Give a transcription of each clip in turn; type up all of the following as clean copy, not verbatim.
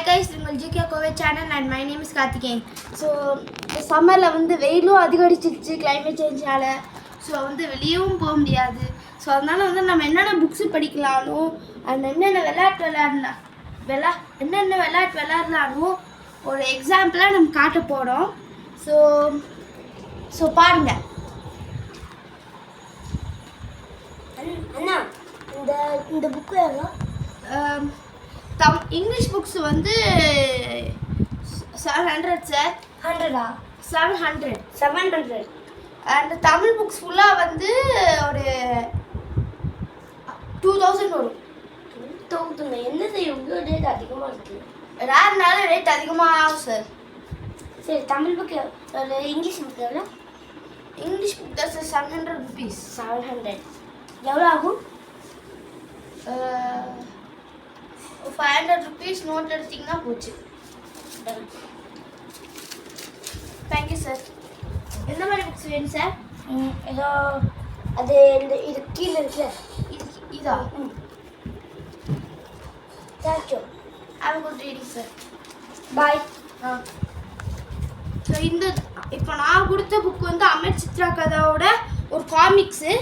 guys, உங்கள் GK Kovai channel and my name is Karthikeyan. So சம்மரில் வந்து வெயிலும் அதிகரிச்சிருச்சு கிளைமேட் சேஞ்சால். ஸோ வந்து வெளியவும் போக முடியாது. ஸோ அதனால் வந்து நம்ம என்னென்ன புக்ஸு படிக்கலானோ அண்ட் என்னென்ன விளையாட்டு விளையாடலானோ ஒரு எக்ஸாம்பிளாக நம்ம காட்ட போகிறோம். ஸோ பாருங்கள் அண்ணா, இந்த புக்கு எவ்வளோ? இங்கிலீஷ் புக்ஸ் வந்து 700 சார். 100ஆ? 700 அண்ட் தமிழ் புக்ஸ் ஃபுல்லாக வந்து ஒரு 2000 வரும். 2000 என்ன செய்யும்? ரேட் அதிகமாக இருக்குது. ரேர்னால ரேட் அதிகமாக ஆகும் சார். சரி, தமிழ் புக்கு இங்கிலீஷ் புக்கு எவ்வளோ? இங்கிலீஷ் புக் தான் சார் 700 rupees. 700 எவ்வளோ ஆகும்? 500 rupees நோட் எடுத்திங்கன்னா போச்சு. Thank you sir. எந்த மாதிரி புக்ஸ் வேணும் சார்? ஏதோ அது இது கீழே இருக்குல்ல, இதா? Thank you. Have a good reading sir. Bye. So இப்போ நான் கொடுத்த புக் வந்து அமர் சித்ரா கதாவோட ஒரு காமிக்ஸு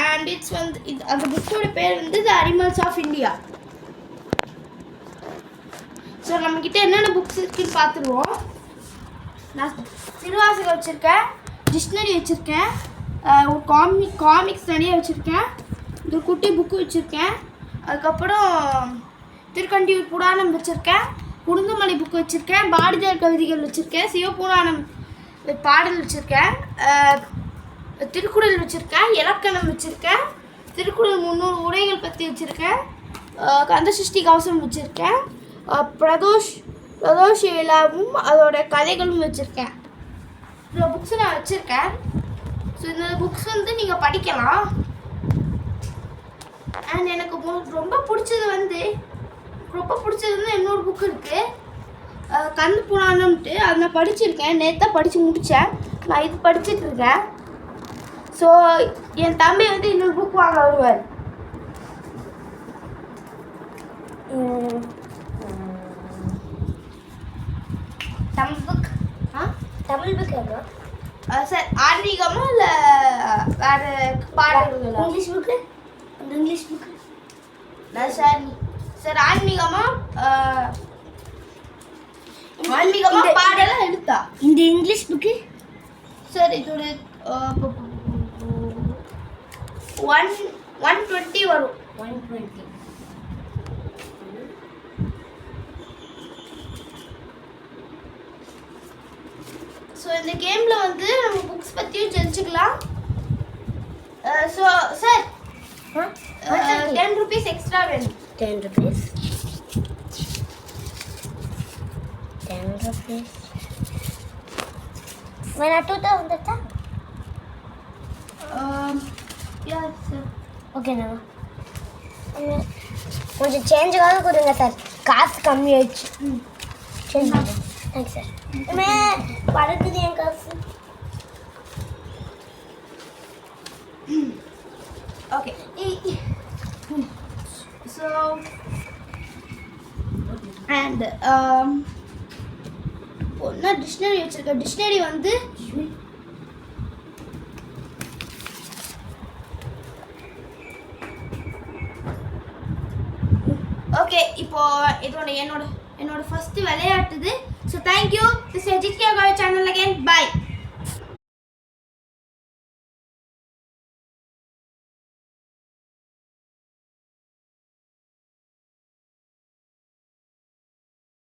அண்ட் இட்ஸ் வந்து அந்த புக்கோட பேர் வந்து the animals of India. So நம்மக்கிட்ட என்னென்ன புக்ஸ் இருக்குன்னு பார்த்துருவோம். நான் சிறுவாசகம் வச்சுருக்கேன், டிக்ஷனரி வச்சுருக்கேன், ஒரு காமிக்ஸ் நிறைய வச்சுருக்கேன், இந்த குட்டி புக்கு வச்சுருக்கேன், அதுக்கப்புறம் திருக்கண்டியூர் புராணம் வச்சுருக்கேன், குடும்பமலை புக்கு வச்சுருக்கேன், பாரதியார் கவிதைகள் வச்சுருக்கேன், சிவபுராணம் பாடல் வச்சுருக்கேன், திருக்குறள் வச்சுருக்கேன், இலக்கணம் வச்சுருக்கேன், திருக்குறள் 300 உரைகள் பற்றி வச்சுருக்கேன், கந்தசஷ்டி கவசம் வச்சுருக்கேன், பிரதோஷ் விழாவும் அதோட கதைகளும் வச்சுருக்கேன். இந்த புக்ஸ் நான் வச்சுருக்கேன். ஸோ இந்த புக்ஸ் வந்து நீங்கள் படிக்கலாம். அண்ட் எனக்கு ரொம்ப பிடிச்சது வந்து இன்னொரு புக் இருக்குது, கந்த புராணம்ட்டு. அதை நான் படிச்சிருக்கேன், நேற்று தான் படித்து முடித்தேன். நான் இது படிச்சிட்ருக்கேன். ஸோ என் தம்பி வந்து இன்னொரு புக் வாங்க வருவார். தமிழ் புக் எவ்வளோ சார்? ஆன்மீகமா இல்லை வேறு பாடல்களா? English book? அந்த இங்கிலீஷ் புக்கு சார் ஆன்மீகமா பாடலாம் எடுத்தா? இந்த இங்கிலீஷ் புக்கு சார் இதோட 120 வரும். 120. ஸோ இந்த கேமில் வந்து நம்ம புக்ஸ் பற்றியும் தெரிஞ்சுக்கலாம். ஸோ சார் 10 rupees எக்ஸ்ட்ரா வேணும். 10 rupees. 10 rupees. வேணா 2000 தட்டா? Yeah sir. ஓகேண்ணா, கொஞ்சம் சேஞ்சுக்காக கொடுங்க சார், காசு கம்மியாயிடுச்சு. சேஞ்ச் பண்ணுங்க. Thanks sir. பறக்குது என் காசு. ஓகே. ஸோ அண்ட் ஒன்றா டிக்ஷனரி வச்சுருக்கேன். டிக்ஷனரி வந்து ஓகே. இப்போ இதோட என்னோட ஃபர்ஸ்ட் விளையாட்டுது. So thank you. This is GK Kovai channel again. By.